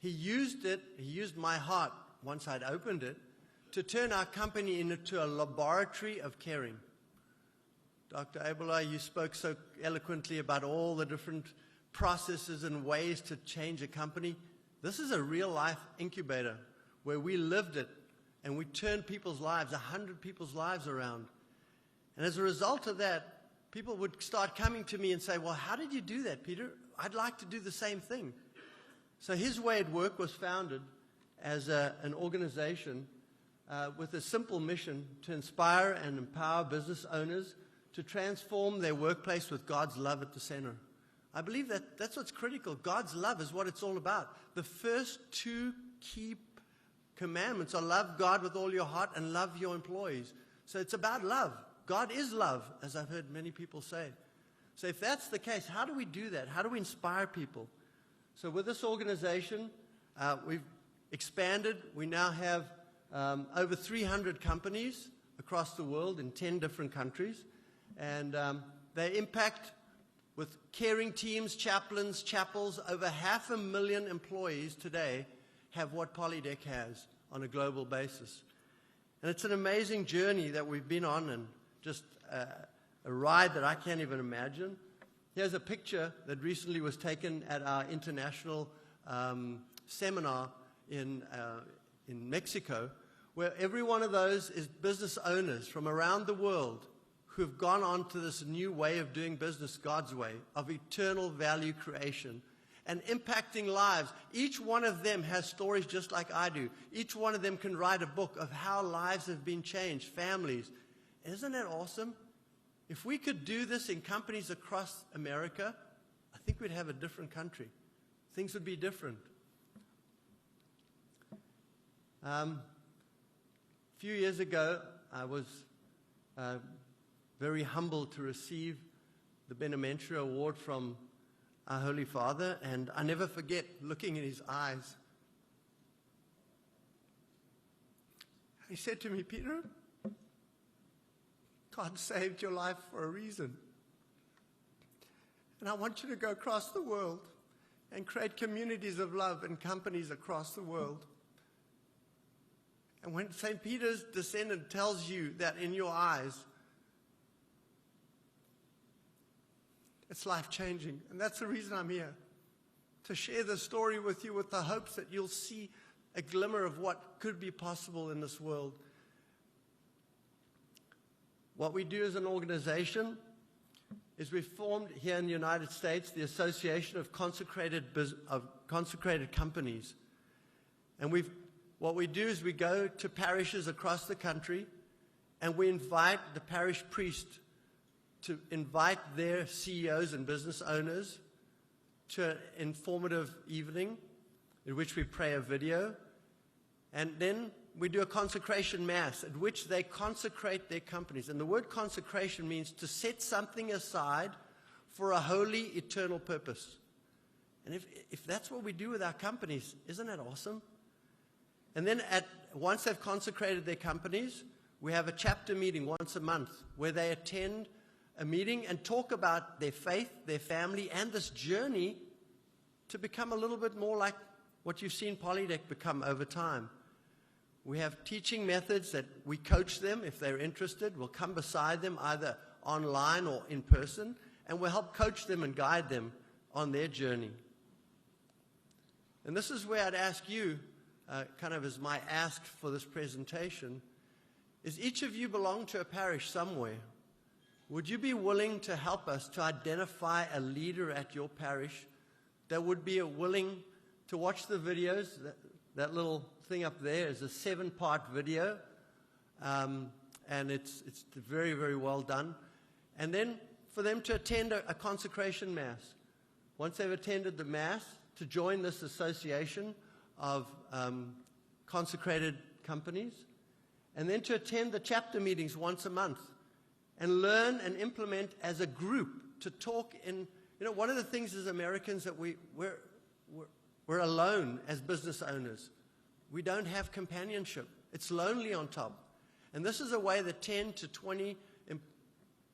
He used my heart, once I'd opened it, to turn our company into a laboratory of caring. Dr. Abela, you spoke so eloquently about all the different processes and ways to change a company. This is a real-life incubator where we lived it and we turned people's lives, 100 people's lives around. And as a result of that, people would start coming to me and say, well, how did you do that, Peter? I'd like to do the same thing. So His Way at Work was founded as an organization with a simple mission to inspire and empower business owners to transform their workplace with God's love at the center. I believe that that's what's critical. God's love is what it's all about. The first two key commandments are love God with all your heart and love your employees. So it's about love. God is love, as I've heard many people say. So if that's the case, how do we do that? How do we inspire people? So with this organization, we've expanded. We now have over 300 companies across the world in 10 different countries. And they impact with caring teams, chaplains, chapels. Over 500,000 employees today have what Polydeck has on a global basis. And it's an amazing journey that we've been on, and just a ride that I can't even imagine. Here's a picture that recently was taken at our international seminar in Mexico, where every one of those is business owners from around the world who've gone on to this new way of doing business, God's way, of eternal value creation and impacting lives. Each one of them has stories just like I do. Each one of them can write a book of how lives have been changed, families. Isn't that awesome? If we could do this in companies across America, I think we'd have a different country. Things would be different. A few years ago, I was very humbled to receive the Benementia Award from our Holy Father, and I never forget looking in his eyes. He said to me, Peter, God saved your life for a reason. And I want you to go across the world and create communities of love and companies across the world. And when St. Peter's descendant tells you that in your eyes, it's life-changing. And that's the reason I'm here, to share the story with you with the hopes that you'll see a glimmer of what could be possible in this world. What we do as an organization is we formed here in the United States the Association of Consecrated Companies. And what we do is we go to parishes across the country and we invite the parish priest to invite their CEOs and business owners to an informative evening in which we pray a video. And then we do a consecration mass at which they consecrate their companies. And the word consecration means to set something aside for a holy, eternal purpose. And if that's what we do with our companies, isn't that awesome? And then once they've consecrated their companies, we have a chapter meeting once a month where they attend a meeting and talk about their faith, their family, and this journey to become a little bit more like what you've seen Polydeck become over time. We have teaching methods that we coach them if they're interested. We'll come beside them either online or in person, and we'll help coach them and guide them on their journey. And this is where I'd ask you, kind of as my ask for this presentation, is each of you belong to a parish somewhere. Would you be willing to help us to identify a leader at your parish that would be willing to watch the videos. That little thing up there is a 7-part video, and it's very, very well done. And then for them to attend a consecration Mass. Once they've attended the Mass, to join this association of consecrated companies, and then to attend the chapter meetings once a month and learn and implement as a group to talk in, one of the things as Americans that we're alone as business owners. We don't have companionship. It's lonely on top. And this is a way that 10 to 20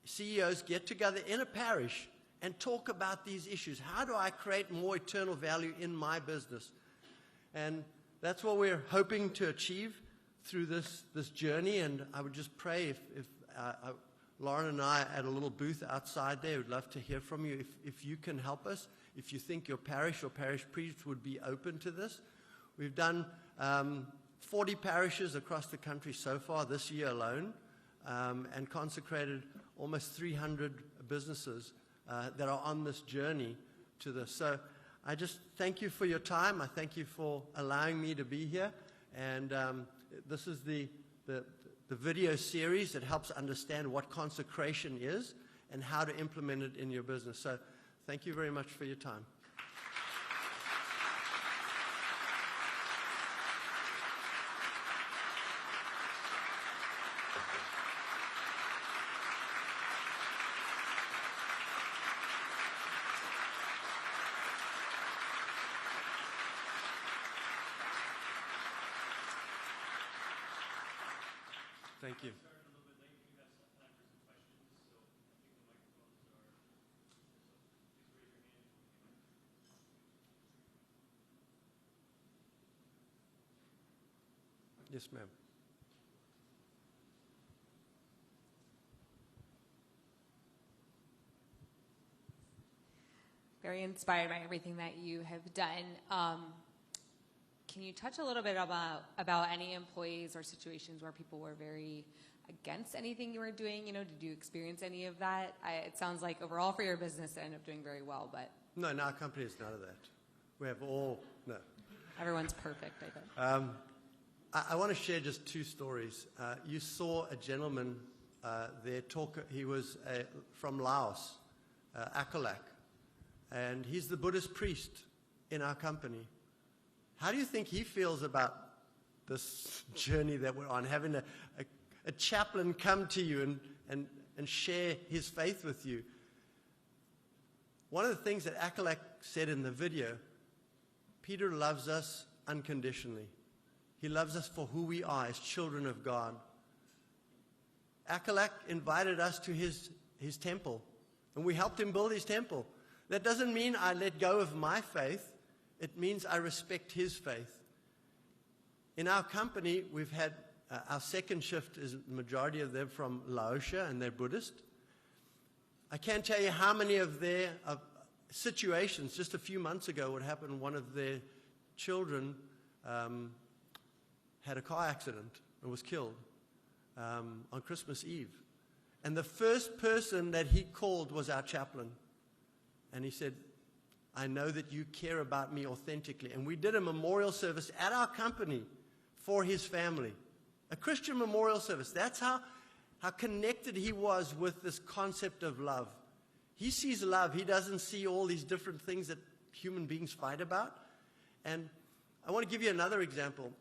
CEOs get together in a parish and talk about these issues. How do I create more eternal value in my business? And that's what we're hoping to achieve through this journey. And I would just pray if Lauren and I at a little booth outside there, would love to hear from you. If you can help us, if you think your parish or parish priest would be open to this. We've done 40 parishes across the country so far this year alone, and consecrated almost 300 businesses that are on this journey to this. So I just thank you for your time. I thank you for allowing me to be here. And this is the video series that helps understand what consecration is and how to implement it in your business. So thank you very much for your time. Thank you. Yes, ma'am. Very inspired by everything that you have done. Can you touch a little bit about any employees or situations where people were very against anything you were doing? Did you experience any of that? It sounds like overall for your business it ended up doing very well, but... No, in our company it's none of that. We have all... No. Everyone's perfect, I think. I want to share just 2 stories. You saw a gentleman there talk. He was from Laos, Akalak, and he's the Buddhist priest in our company. How do you think he feels about this journey that we're on, having a chaplain come to you and share his faith with you? One of the things that Akalak said in the video, Peter loves us unconditionally. He loves us for who we are as children of God. Akalak invited us to his temple, and we helped him build his temple. That doesn't mean I let go of my faith. It means I respect his faith. In our company, we've had our second shift is the majority of them from Laotia, and they're Buddhist. I can't tell you how many of their situations. Just a few months ago, what happened, one of their children had a car accident and was killed on Christmas Eve. And the first person that he called was our chaplain. And he said, I know that you care about me authentically. And we did a memorial service at our company for his family. A Christian memorial service. That's how connected he was with this concept of love. He sees love. He doesn't see all these different things that human beings fight about. And I want to give you another example.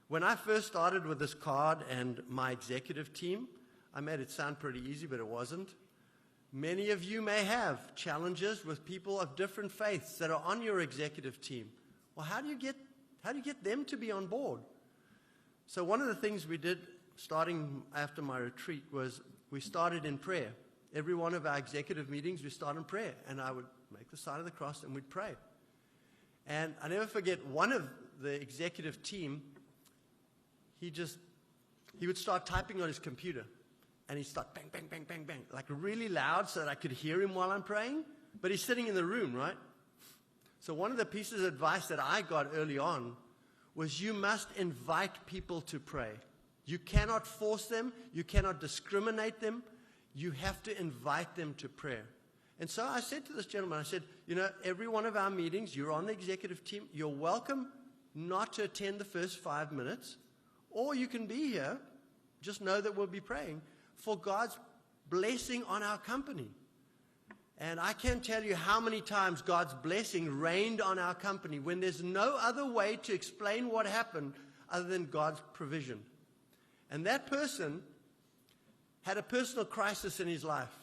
When I first started with this card and my executive team, I made it sound pretty easy, but it wasn't. Many of you may have challenges with people of different faiths that are on your executive team. Well, how do you get them to be on board? So one of the things we did starting after my retreat was we started in prayer. Every one of our executive meetings, we start in prayer. And I would make the sign of the cross and we'd pray. And I never forget one of the executive team, he would start typing on his computer. And he'd start bang, bang, bang, bang, bang, like really loud so that I could hear him while I'm praying. But he's sitting in the room, right? So one of the pieces of advice that I got early on was you must invite people to pray. You cannot force them. You cannot discriminate them. You have to invite them to prayer. And so I said to this gentleman, I said, every one of our meetings, you're on the executive team, you're welcome not to attend the first 5 minutes, or you can be here, just know that we'll be praying for God's blessing on our company. And I can't tell you how many times God's blessing rained on our company when there's no other way to explain what happened other than God's provision. And that person had a personal crisis in his life,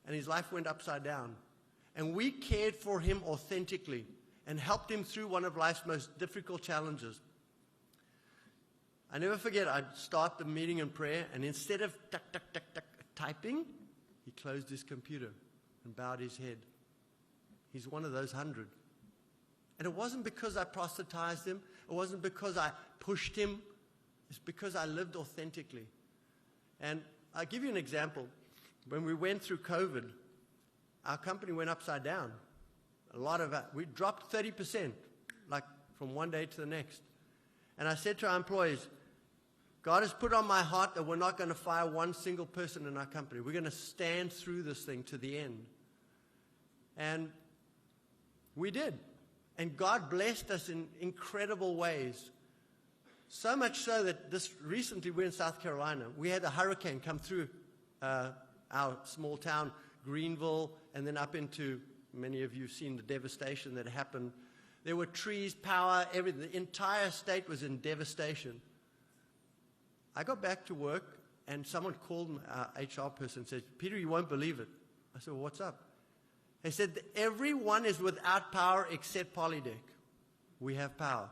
and his life went upside down. And we cared for him authentically and helped him through one of life's most difficult challenges. I never forget, I'd start the meeting in prayer, and instead of typing, he closed his computer and bowed his head. He's one of those 100. And it wasn't because I proselytized him. It wasn't because I pushed him. It's because I lived authentically. And I'll give you an example. When we went through COVID, our company went upside down. We dropped 30%, like from one day to the next. And I said to our employees, God has put on my heart that we're not going to fire one single person in our company. We're going to stand through this thing to the end. And we did. And God blessed us in incredible ways. So much so that recently we're in South Carolina. We had a hurricane come through our small town, Greenville, and then up into, many of you have seen the devastation that happened. There were trees, power, everything. The entire state was in devastation. I got back to work, and someone called our HR person and said, Peter, you won't believe it. I said, well, what's up? They said, everyone is without power except Polydeck. We have power.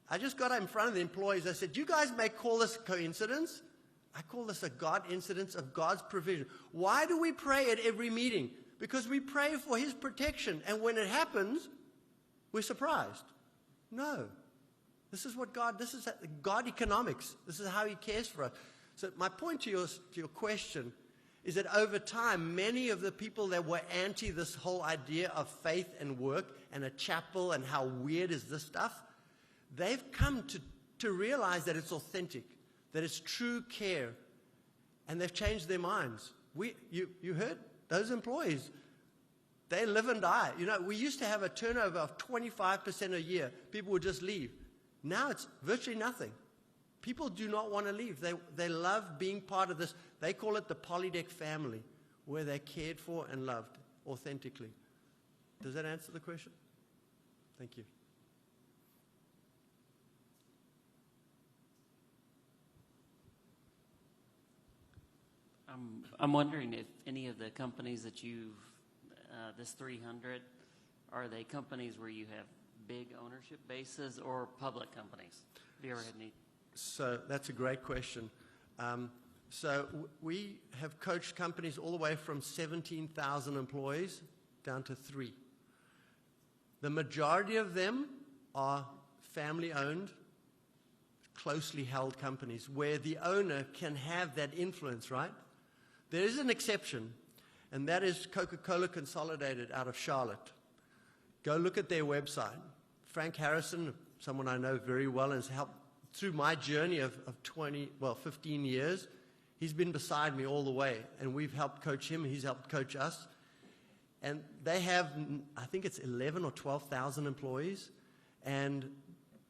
I just got in front of the employees. I said, you guys may call this a coincidence. I call this a God incidence of God's provision. Why do we pray at every meeting? Because we pray for His protection. And when it happens, we're surprised. No. This is God economics. This is how He cares for us. So my point to your question is that over time, many of the people that were anti this whole idea of faith and work and a chapel and how weird is this stuff, they've come to realize that it's authentic, that it's true care, and they've changed their minds. You heard those employees, they live and die. We used to have a turnover of 25% a year. People would just leave. Now it's virtually nothing. People do not want to leave. They love being part of this. They call it the Polydeck family, where they're cared for and loved authentically. Does that answer the question? Thank you. I'm wondering if any of the companies that you've, this 300, are they companies where you have big ownership bases or public companies? Have you ever had any? So that's a great question. We have coached companies all the way from 17,000 employees down to 3. The majority of them are family-owned, closely held companies where the owner can have that influence, right? There is an exception, and that is Coca-Cola Consolidated out of Charlotte. Go look at their website. Frank Harrison, someone I know very well, has helped through my journey of 15 years. He's been beside me all the way, and we've helped coach him. He's helped coach us. And they have, I think it's 11 or 12,000 employees, and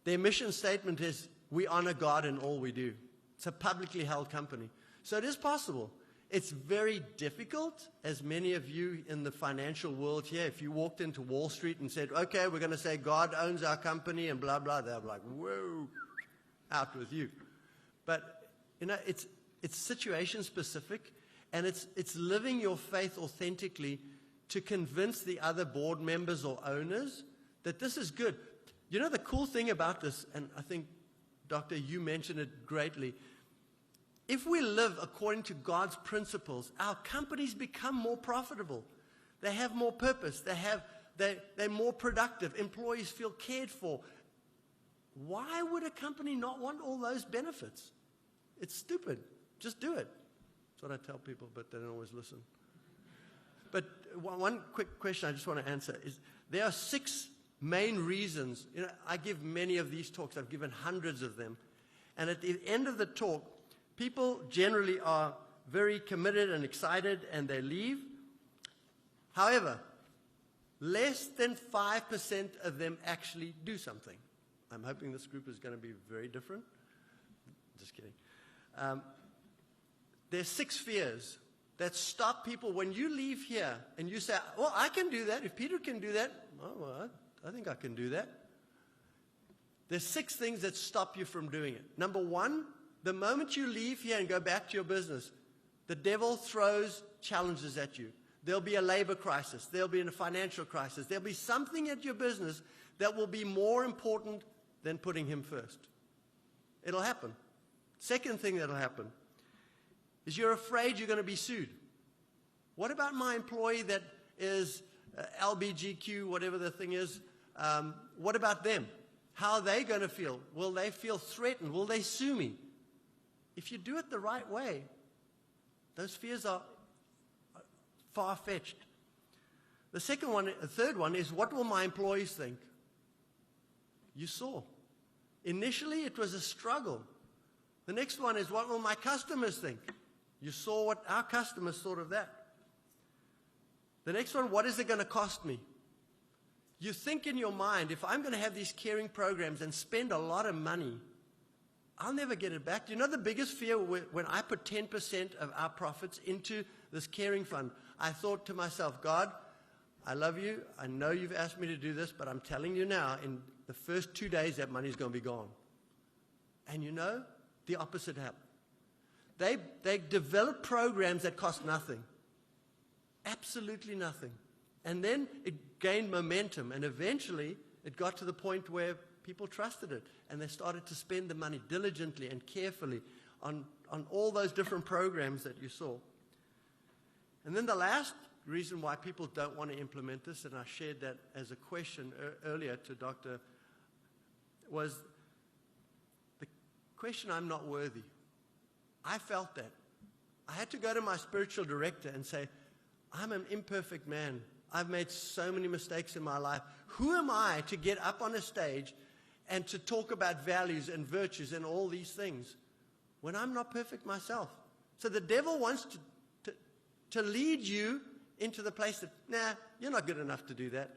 their mission statement is, we honor God in all we do. It's a publicly held company. So it is possible. It's very difficult, as many of you in the financial world here, if you walked into Wall Street and said, okay, we're going to say God owns our company and blah, blah, they'll be like, whoa, out with you. But, it's situation specific, and it's living your faith authentically to convince the other board members or owners that this is good. The cool thing about this, and I think, Doctor, you mentioned it greatly, if we live according to God's principles, our companies become more profitable. They have more purpose. They're more productive. Employees feel cared for. Why would a company not want all those benefits? It's stupid. Just do it. That's what I tell people, but they don't always listen. But one quick question I just want to answer is, there are 6 main reasons. I give many of these talks. I've given hundreds of them. And at the end of the talk, people generally are very committed and excited, and they leave. However, less than 5% of them actually do something. I'm hoping this group is going to be very different. Just kidding. There's 6 fears that stop people when you leave here and you say, well, I can do that. If Peter can do that, oh, well, I think I can do that. There's 6 things that stop you from doing it. Number 1, the moment you leave here and go back to your business, the devil throws challenges at you. There'll be a labor crisis. There'll be a financial crisis. There'll be something at your business that will be more important than putting him first. It'll happen. Second thing that'll happen is you're afraid you're going to be sued. What about my employee that is LBGQ, whatever the thing is? What about them? How are they going to feel? Will they feel threatened? Will they sue me? If you do it the right way, those fears are far-fetched. The third one is, what will my employees think? You saw. Initially, it was a struggle. The next one is, what will my customers think? You saw what our customers thought of that. The next one, what is it going to cost me? You think in your mind, if I'm going to have these caring programs and spend a lot of money, I'll never get it back. Do you know the biggest fear when I put 10% of our profits into this caring fund? I thought to myself, God, I love you. I know you've asked me to do this, but I'm telling you now, in the first 2 days, that money's going to be gone. And you know, the opposite happened. They developed programs that cost nothing. Absolutely nothing. And then it gained momentum, and eventually it got to the point where people trusted it, and they started to spend the money diligently and carefully on all those different programs that you saw. And then the last reason why people don't want to implement this, and I shared that as a question earlier to Dr., was the question, I'm not worthy. I felt that. I had to go to my spiritual director and say, I'm an imperfect man. I've made so many mistakes in my life. Who am I to get up on a stage and to talk about values and virtues and all these things when I'm not perfect myself? So the devil wants to lead you into the place that, nah, you're not good enough to do that.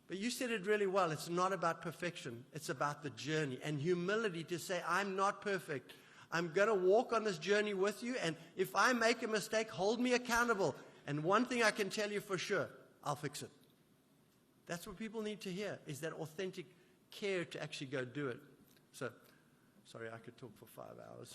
But you said it really well. It's not about perfection. It's about the journey and humility to say, I'm not perfect. I'm going to walk on this journey with you, and if I make a mistake, hold me accountable. And one thing I can tell you for sure, I'll fix it. That's what people need to hear, is that authentic care to actually go do it. So, sorry, I could talk for 5 hours.